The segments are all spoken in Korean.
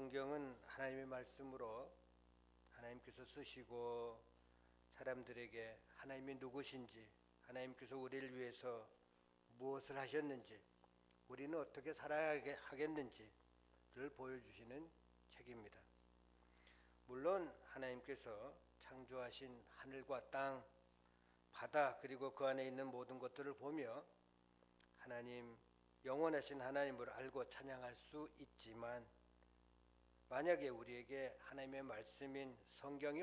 성경은 하나님의 말씀으로 하나님께서 쓰시고 사람들에게 하나님이 누구신지, 하나님께서 우리를 위해서 무엇을 하셨는지, 우리는 어떻게 살아야 하겠는지를 보여주시는 책입니다. 물론 하나님께서 창조하신 하늘과 땅, 바다, 그리고 그 안에 있는 모든 것들을 보며 하나님, 영원하신 하나님을 알고 찬양할 수 있지만, 만약에 우리에게 하나님의 말씀인 성경이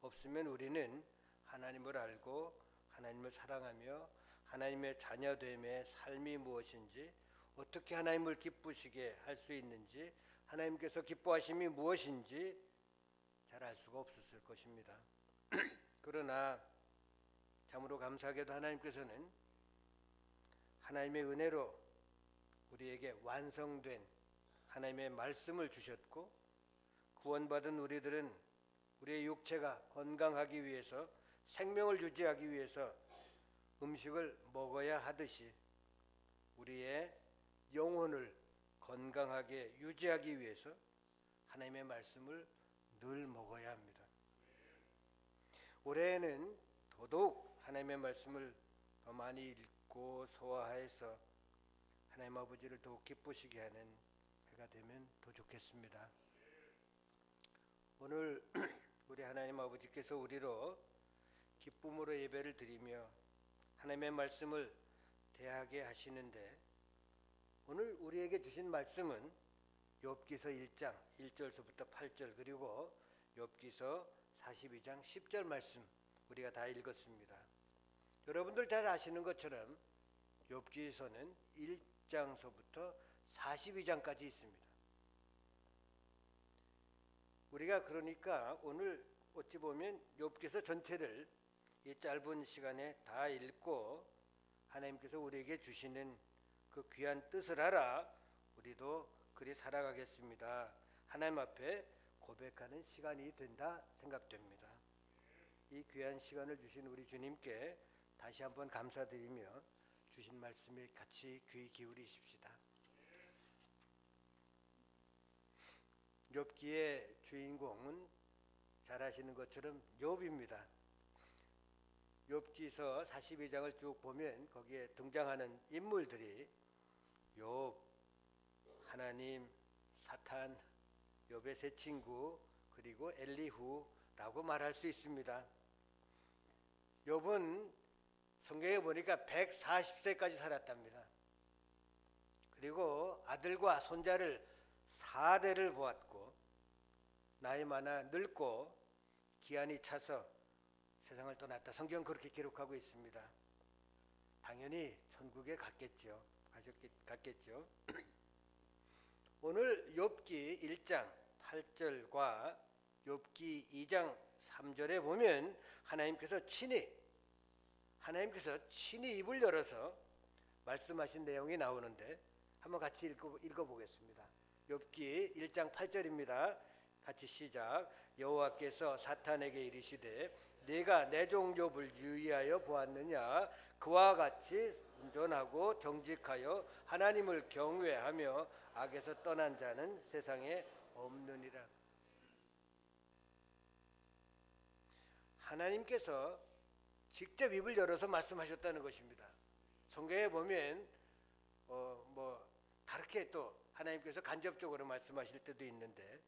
없으면 우리는 하나님을 알고 하나님을 사랑하며 하나님의 자녀됨의 삶이 무엇인지, 어떻게 하나님을 기쁘시게 할 수 있는지, 하나님께서 기뻐하심이 무엇인지 잘 알 수가 없었을 것입니다. 그러나 참으로 감사하게도 하나님께서는 하나님의 은혜로 우리에게 완성된 하나님의 말씀을 주셨고, 구원받은 우리들은 우리의 육체가 건강하기 위해서, 생명을 유지하기 위해서 음식을 먹어야 하듯이 우리의 영혼을 건강하게 유지하기 위해서 하나님의 말씀을 늘 먹어야 합니다. 올해에는 더더욱 하나님의 말씀을 더 많이 읽고 소화해서 하나님 아버지를 더욱 기쁘시게 하는 해가 되면 더 좋겠습니다. 오늘 우리 하나님 아버지께서 우리로 기쁨으로 예배를 드리며 하나님의 말씀을 대하게 하시는데, 오늘 우리에게 주신 말씀은 욥기서 1장 1절서부터 8절, 그리고 욥기서 42장 10절 말씀 우리가 다 읽었습니다. 여러분들 잘 아시는 것처럼 욥기서는 1장서부터 42장까지 있습니다. 우리가 그러니까 오늘 어찌 보면 욥기서 전체를 이 짧은 시간에 다 읽고 하나님께서 우리에게 주시는 그 귀한 뜻을 알아 우리도 그리 살아가겠습니다, 하나님 앞에 고백하는 시간이 된다 생각됩니다. 이 귀한 시간을 주신 우리 주님께 다시 한번 감사드리며 주신 말씀에 같이 귀 기울이십시다. 욥기의 주인공은 잘 아시는 것처럼 욥입니다. 욥기서 42장을 쭉 보면 거기에 등장하는 인물들이 욥, 하나님, 사탄, 욥의 세 친구, 그리고 엘리후라고 말할 수 있습니다. 욥은 성경에 보니까 140세까지 살았답니다. 그리고 아들과 손자를 4대를 보았고, 나이 많아 늙고 기한이 차서 세상을 떠났다. 성경은 그렇게 기록하고 있습니다. 당연히 천국에 갔겠죠. 오늘 욥기 1장 8절과 욥기 2장 3절에 보면 하나님께서 친히 입을 열어서 말씀하신 내용이 나오는데, 한번 같이 읽어보겠습니다. 욥기 1장 8절입니다. 같이 시작. 여호와께서 사탄에게 이르시되 네가 내 종 욥을 유의하여 보았느냐? 그와 같이 온전하고 정직하여 하나님을 경외하며 악에서 떠난 자는 세상에 없느니라. 하나님께서 직접 입을 열어서 말씀하셨다는 것입니다. 성경에 보면 다르게 또 하나님께서 간접적으로 말씀하실 때도 있는데,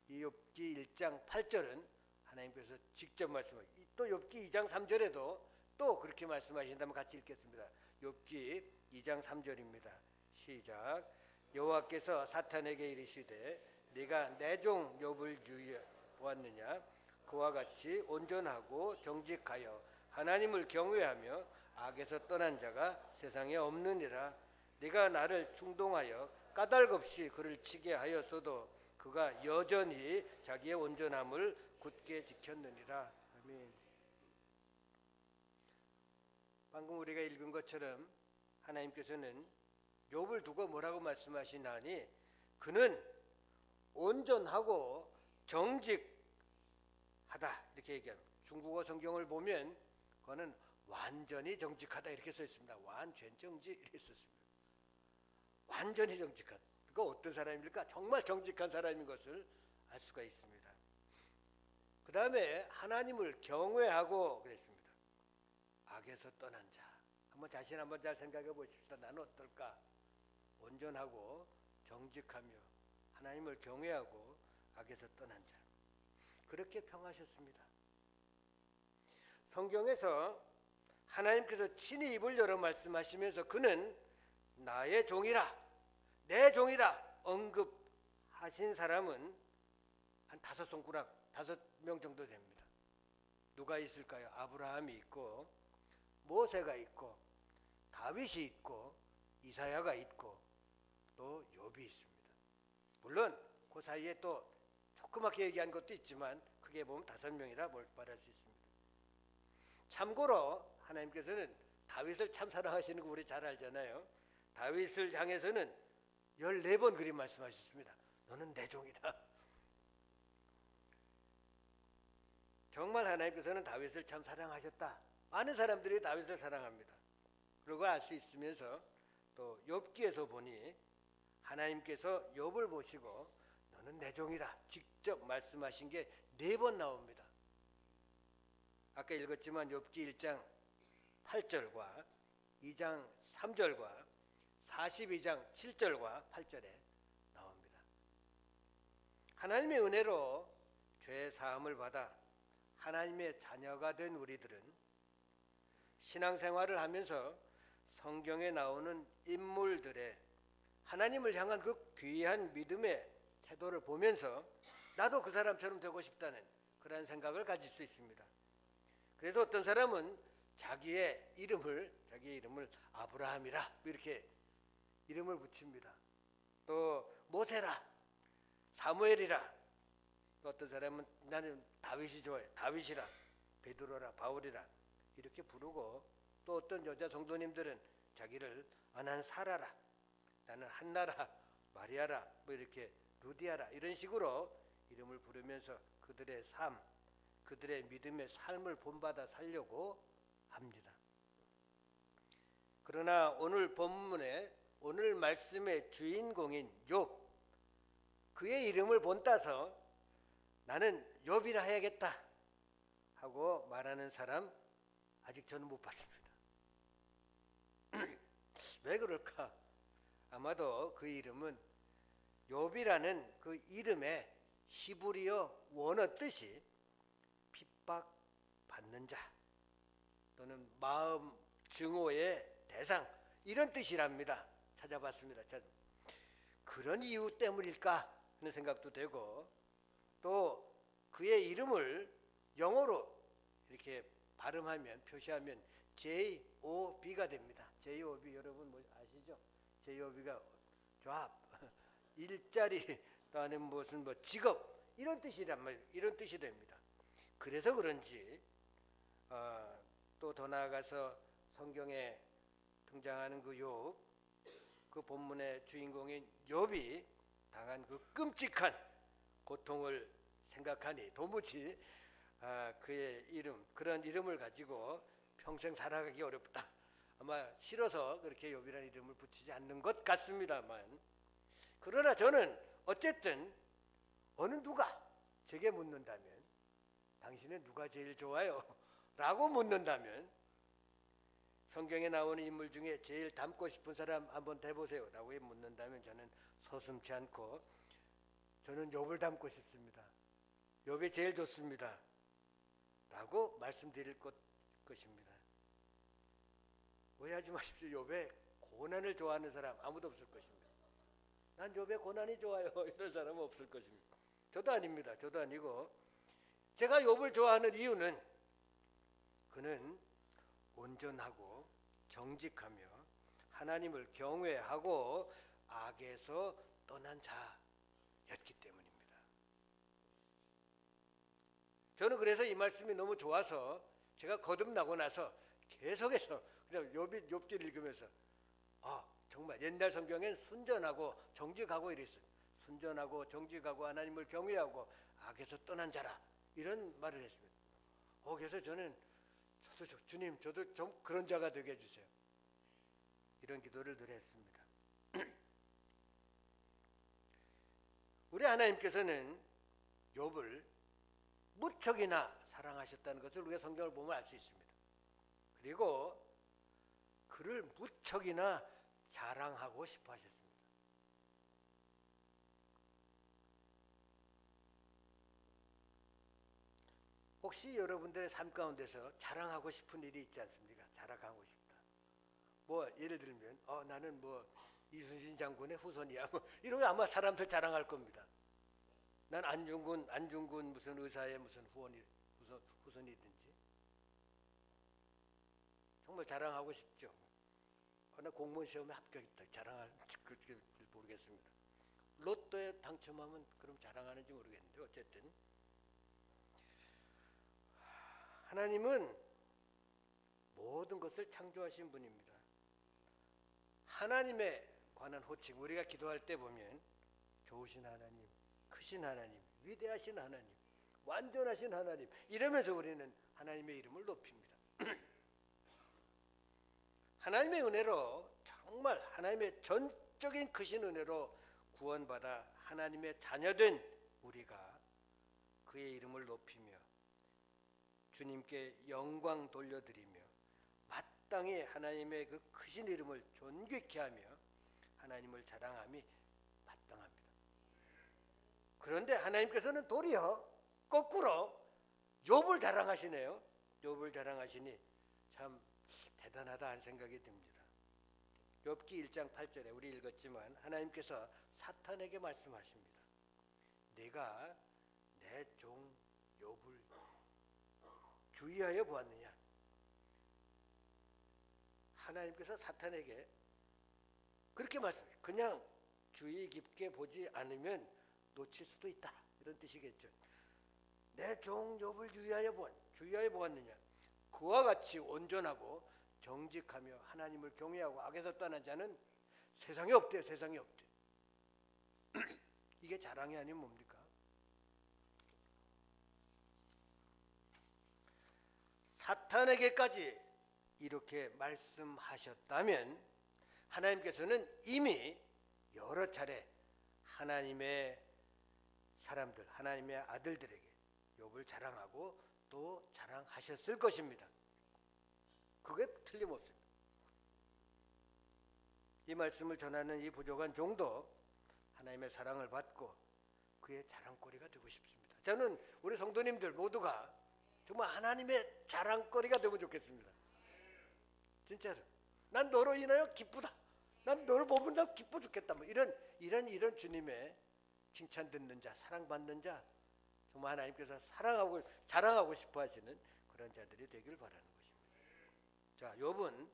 이 욥기 1장 8절은 하나님께서 직접 말씀하시고, 또 욥기 2장 3절에도 또 그렇게 말씀하신다면 같이 읽겠습니다. 욥기 2장 3절입니다. 시작. 여호와께서 사탄에게 이르시되 네가 내 종 욥을 유의하여 보았느냐? 그와 같이 온전하고 정직하여 하나님을 경외하며 악에서 떠난 자가 세상에 없느니라. 네가 나를 충동하여 까닭없이 그를 치게 하였어도 그가 여전히 자기의 온전함을 굳게 지켰느니라. 아멘. 방금 우리가 읽은 것처럼 하나님께서는 욥을 두고 뭐라고 말씀하시나니, 그는 온전하고 정직하다 이렇게 얘기합니다. 중국어 성경을 보면 그거는 완전히 정직하다 이렇게 써 있습니다. 완전 정직 이렇게 썼습니다. 완전히 정직하다. 그가 어떤 사람입니까? 정말 정직한 사람인 것을 알 수가 있습니다. 그 다음에 하나님을 경외하고 그랬습니다. 악에서 떠난 자. 한번 자신 한번 잘 생각해 보십시다. 나는 어떨까? 온전하고 정직하며 하나님을 경외하고 악에서 떠난 자. 그렇게 평하셨습니다. 성경에서 하나님께서 친히 입을 열어 말씀하시면서 그는 나의 종이라, 내 종이라 언급하신 사람은 한 5손가락, 5명 정도 됩니다. 누가 있을까요? 아브라함이 있고 모세가 있고 다윗이 있고 이사야가 있고 또 욥이 있습니다. 물론 그 사이에 또 조그맣게 얘기한 것도 있지만 크게 보면 5명이라 말할 수 있습니다. 참고로 하나님께서는 다윗을 참 사랑하시는 거 우리 잘 알잖아요. 다윗을 향해서는 14번 그리 말씀하셨습니다. 너는 내 종이다. 정말 하나님께서는 다윗을 참 사랑하셨다. 많은 사람들이 다윗을 사랑합니다. 그걸 알 수 있으면서 또 욥기에서 보니 하나님께서 욥을 보시고 너는 내 종이라 직접 말씀하신 게 4번 나옵니다. 아까 읽었지만 욥기 1장 8절과 2장 3절과 42장 7절과 8절에 나옵니다. 하나님의 은혜로 죄 사함을 받아 하나님의 자녀가 된 우리들은 신앙생활을 하면서 성경에 나오는 인물들의 하나님을 향한 그 귀한 믿음의 태도를 보면서 나도 그 사람처럼 되고 싶다는 그런 생각을 가질 수 있습니다. 그래서 어떤 사람은 자기의 이름을 아브라함이라 이렇게 이름을 붙입니다. 또 모세라, 사무엘이라, 또 어떤 사람은 나는 다윗이 좋아해, 다윗이라, 베드로라, 바울이라 이렇게 부르고, 또 어떤 여자 성도님들은 자기를 난 사라라, 나는 한나라, 마리아라, 뭐 이렇게 루디아라 이런 식으로 이름을 부르면서 그들의 삶, 그들의 믿음의 삶을 본받아 살려고 합니다. 그러나 오늘 본문에 오늘 말씀의 주인공인 욥, 그의 이름을 본따서 나는 욥이라 해야겠다 하고 말하는 사람 아직 저는 못 봤습니다. 왜 그럴까? 아마도 그 이름은 욥이라는 그 이름의 히브리어 원어 뜻이 핍박받는 자 또는 마음 증오의 대상 이런 뜻이랍니다. 찾아봤습니다. 그런 이유 때문일까 하는 생각도 되고, 또 그의 이름을 영어로 이렇게 발음하면 표시하면 J-O-B가 됩니다. J-O-B 여러분 뭐 아시죠? J-O-B가 job, 일자리 또는 무슨 뭐 직업 이런 뜻이란 말, 이런 뜻이 됩니다. 그래서 그런지 또 더 나아가서 성경에 등장하는 그 욥, 그 본문의 주인공인 욥이 당한 그 끔찍한 고통을 생각하니 도무지 그의 이름, 그런 이름을 가지고 평생 살아가기 어렵다. 아마 싫어서 그렇게 욥이라는 이름을 붙이지 않는 것 같습니다만, 그러나 저는 어쨌든 어느 누가 제게 묻는다면 당신은 누가 제일 좋아요? 라고 묻는다면 성경에 나오는 인물 중에 제일 닮고 싶은 사람 한번 대보세요 라고 묻는다면 저는 서슴지 않고 저는 욥을 닮고 싶습니다. 욥이 제일 좋습니다 라고 말씀드릴 것입니다. 오해하지 마십시오. 욥의 고난을 좋아하는 사람 아무도 없을 것입니다. 난 욥의 고난이 좋아요 이런 사람은 없을 것입니다. 저도 아닙니다. 저도 아니고, 제가 욥을 좋아하는 이유는 그는 온전하고 정직하며 하나님을 경외하고 악에서 떠난 자였기 때문입니다. 저는 그래서 이 말씀이 너무 좋아서 제가 거듭나고 나서 계속해서 그냥 욥기를 읽으면서 정말 옛날 성경엔 순전하고 정직하고 이랬어요. 순전하고 정직하고 하나님을 경외하고 악에서 떠난 자라 이런 말을 했습니다. 그래서 저는 주님 저도 좀 그런 자가 되게 해주세요. 이런 기도를 늘 했습니다. 그런데 하나님께서는 욥을 무척이나 사랑하셨다는 것을 우리가 성경을 보면 알 수 있습니다. 그리고 그를 무척이나 자랑하고 싶어 하셨습니다. 혹시 여러분들의 삶 가운데서 자랑하고 싶은 일이 있지 않습니까? 자랑하고 싶다. 뭐 예를 들면 나는 뭐 이순신 장군의 후손이야. 뭐 이런 거 아마 사람들 자랑할 겁니다. 난 안중근 무슨 의사의 무슨 후손이든지 정말 자랑하고 싶죠. 나 공무원 시험에 합격했다. 자랑할지 모르겠습니다. 로또에 당첨하면 그럼 자랑하는지 모르겠는데 어쨌든 하나님은 모든 것을 창조하신 분입니다. 하나님에 관한 호칭 우리가 기도할 때 보면 좋으신 하나님, 크신 하나님, 위대하신 하나님, 완전하신 하나님 이러면서 우리는 하나님의 이름을 높입니다. 하나님의 은혜로 정말 하나님의 전적인 크신 은혜로 구원받아 하나님의 자녀된 우리가 그의 이름을 높이며 주님께 영광 돌려드리며 마땅히 하나님의 그 크신 이름을 존귀케 하며 하나님을 자랑함이 마땅합니다. 그런데 하나님께서는 도리어 거꾸로 욥을 자랑하시네요. 욥을 자랑하시니 참 대단하다 하는 생각이 듭니다. 욥기 1장 8절에 우리 읽었지만 하나님께서 사탄에게 말씀하십니다. 네가 내 종 욥을 주의하여 보았느냐? 하나님께서 사탄에게 그렇게 말씀해요. 그냥 주의 깊게 보지 않으면 놓칠 수도 있다. 이런 뜻이겠죠. 내 종 욥을 주의하여 보았느냐? 그와 같이 온전하고 정직하며 하나님을 경외하고 악에서 떠난 자는 세상에 없대요. 세상에 없대요. 이게 자랑이 아니면 뭡니까? 사탄에게까지 이렇게 말씀하셨다면 하나님께서는 이미 여러 차례 하나님의 사람들, 하나님의 아들들에게 욥을 자랑하고 또 자랑하셨을 것입니다. 그게 틀림없습니다. 이 말씀을 전하는 이 부족한 종도 하나님의 사랑을 받고 그의 자랑거리가 되고 싶습니다. 저는 우리 성도님들 모두가 정말 하나님의 자랑거리가 되면 좋겠습니다. 진짜로. 난 너로 인하여 기쁘다. 난 너를 보면 난 기뻐 죽겠다. 뭐 이런 주님의 칭찬 듣는 자, 사랑받는 자, 정말 하나님께서 자랑하고 싶어 하시는 그런 자들이 되길 바라는 것입니다. 자, 욥은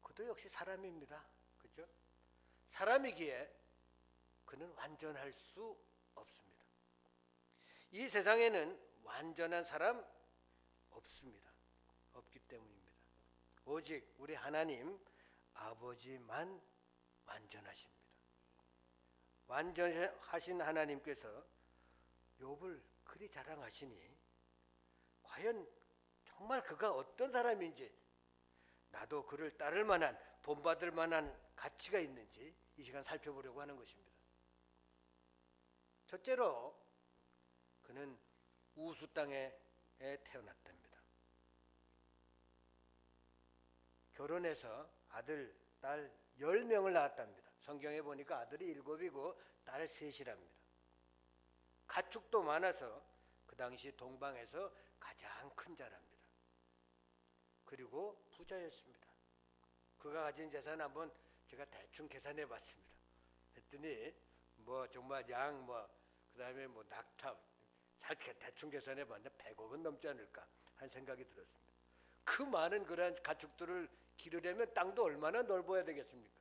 그도 역시 사람입니다. 그죠? 사람이기에 그는 완전할 수 없습니다. 이 세상에는 완전한 사람 없습니다. 없기 때문입니다. 오직 우리 하나님 아버지만 완전하십니다. 완전하신 하나님께서 욥을 그리 자랑하시니 과연 정말 그가 어떤 사람인지 나도 그를 따를 만한 본받을 만한 가치가 있는지 이 시간 살펴보려고 하는 것입니다. 첫째로 그는 우수 땅에 태어났답니다. 결혼해서 아들, 딸 10명을 낳았답니다. 성경에 보니까 아들이 7이고 딸 3이랍니다. 가축도 많아서 그 당시 동방에서 가장 큰 자랍니다. 그리고 부자였습니다. 그가 가진 재산 한번 제가 대충 계산해 봤습니다. 했더니 뭐 정말 양 그다음에 낙타 잘 대충 계산해 봤는데 100억은 넘지 않을까 하는 생각이 들었습니다. 그 많은 그러한 가축들을 기르려면 땅도 얼마나 넓어야 되겠습니까?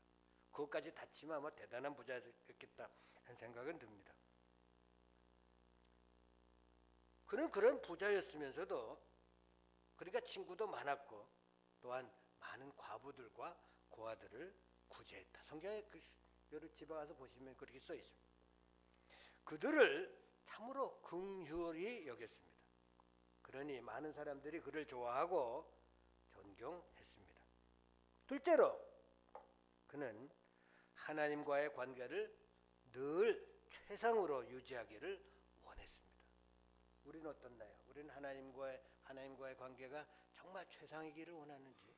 그것까지 다 치면 아마 대단한 부자였겠다 하는 생각은 듭니다. 그는 그런 부자였으면서도 그러니까 친구도 많았고 또한 많은 과부들과 고아들을 구제했다. 성경에 여러 집에 가서 보시면 그렇게 써 있습니다. 그들을 참으로 긍휼히 여겼습니다. 그러니 많은 사람들이 그를 좋아하고 존경했습니다. 둘째로 그는 하나님과의 관계를 늘 최상으로 유지하기를 원했습니다. 우리는 어떻나요? 우리는 하나님과의 관계가 정말 최상이기를 원하는지,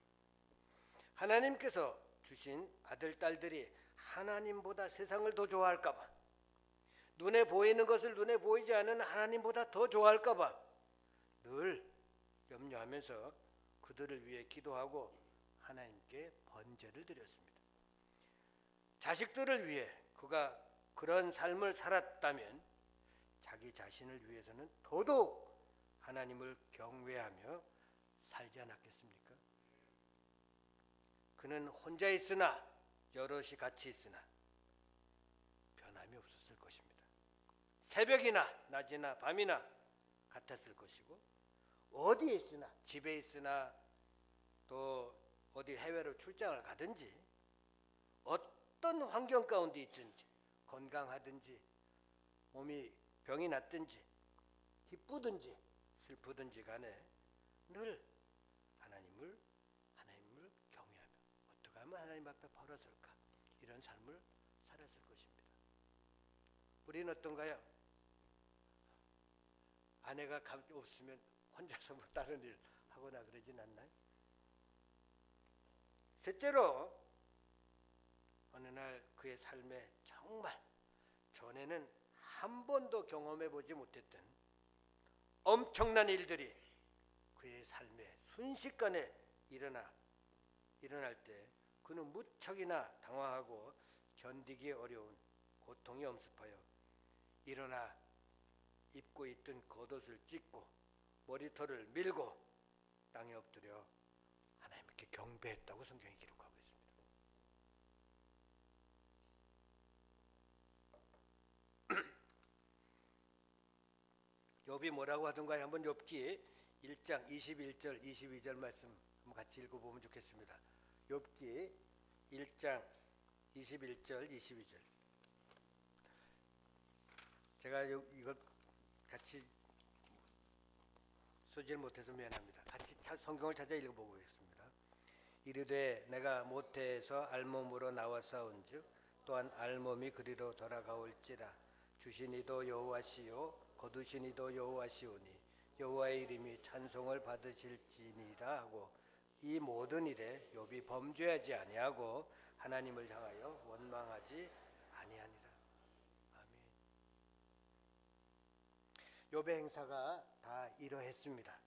하나님께서 주신 아들, 딸들이 하나님보다 세상을 더 좋아할까봐, 눈에 보이는 것을 눈에 보이지 않는 하나님보다 더 좋아할까봐 늘 염려하면서 그들을 위해 기도하고 하나님께 번제를 드렸습니다. 자식들을 위해 그가 그런 삶을 살았다면 자기 자신을 위해서는 더더욱 하나님을 경외하며 살지 않았겠습니까? 그는 혼자 있으나 여럿이 같이 있으나 변함이 없었을 것입니다. 새벽이나 낮이나 밤이나 같았을 것이고, 어디에 있으나, 집에 있으나 또 어디 해외로 출장을 가든지 어떤 환경 가운데 있든지, 건강하든지 몸이 병이 났든지 기쁘든지 슬프든지 간에 늘 하나님을 경외하며 어떻게 하면 하나님 앞에 벌어설까, 이런 삶을 살았을 것입니다. 우리는 어떤가요? 아내가 없으면 혼자서 뭐 다른 일 하거나 그러진 않나요? 셋째로, 어느 날 그의 삶에 정말 전에는 한 번도 경험해 보지 못했던 엄청난 일들이 그의 삶에 순식간에 일어날 때 그는 무척이나 당황하고 견디기 어려운 고통이 엄습하여 일어나 입고 있던 겉옷을 찢고 머리털을 밀고 땅에 엎드려 하나님께 경배했다고 성경이 기록하고 있습니다. 욥이 뭐라고 하던가요? 한번 욥기 1장 21절 22절 말씀 한번 같이 읽어보면 좋겠습니다. 욥기 1장 21절 22절. 제가 이거 같이 쓰질 못해서 미안합니다. 같이 성경을 찾아 읽어보겠습니다. 이르되 내가 모태에서 알몸으로 나와 싸운즉 또한 알몸이 그리로 돌아가올지라. 주신 이도 여호와시요 거두신 이도 여호와시오니 여호와의 이름이 찬송을 받으실지니라 하고, 이 모든 일에 욥이 범죄하지 아니하고 하나님을 향하여 원망하지 아니하니라. 아멘. 욥의 행사가 다 이러했습니다.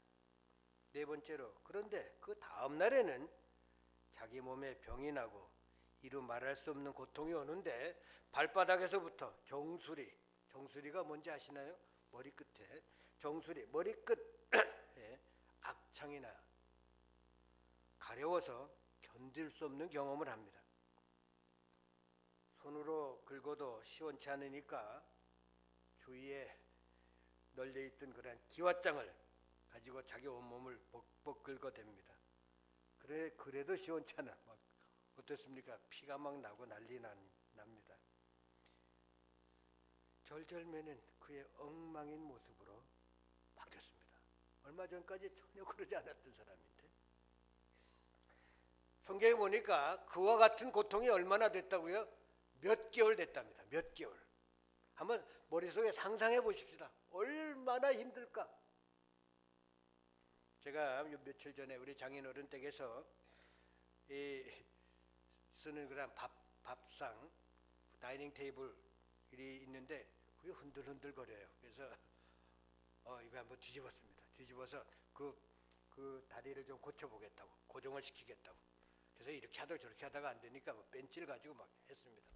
네 번째로, 그런데 그 다음 날에는 자기 몸에 병이 나고 이루 말할 수 없는 고통이 오는데 발바닥에서부터 정수리가 뭔지 아시나요? 머리끝에 정수리, 머리끝에 악창이 나 가려워서 견딜 수 없는 경험을 합니다. 손으로 긁어도 시원치 않으니까 주위에 널려있던 그런 기왓장을 가지고 자기 온몸을 벅벅 긁어댑니다. 그래도 시원치 않아. 막 어떻습니까? 피가 막 나고 난리 납니다. 절절매는 그의 엉망인 모습으로 바뀌었습니다. 얼마 전까지 전혀 그러지 않았던 사람인데, 성경에 보니까 그와 같은 고통이 얼마나 됐다고요? 몇 개월 됐답니다. 몇 개월. 한번 머릿속에 상상해 보십시다. 얼마나 힘들까? 제가 며칠 전에 우리 장인어른 댁에서 쓰는 그런 밥상, 다이닝 테이블이 있는데 그게 흔들흔들 거려요. 그래서 이거 한번 뒤집었습니다. 뒤집어서 그 다리를 좀 고쳐보겠다고, 고정을 시키겠다고. 그래서 이렇게 하다가 저렇게 하다가 안 되니까 벤치를 가지고 막 했습니다.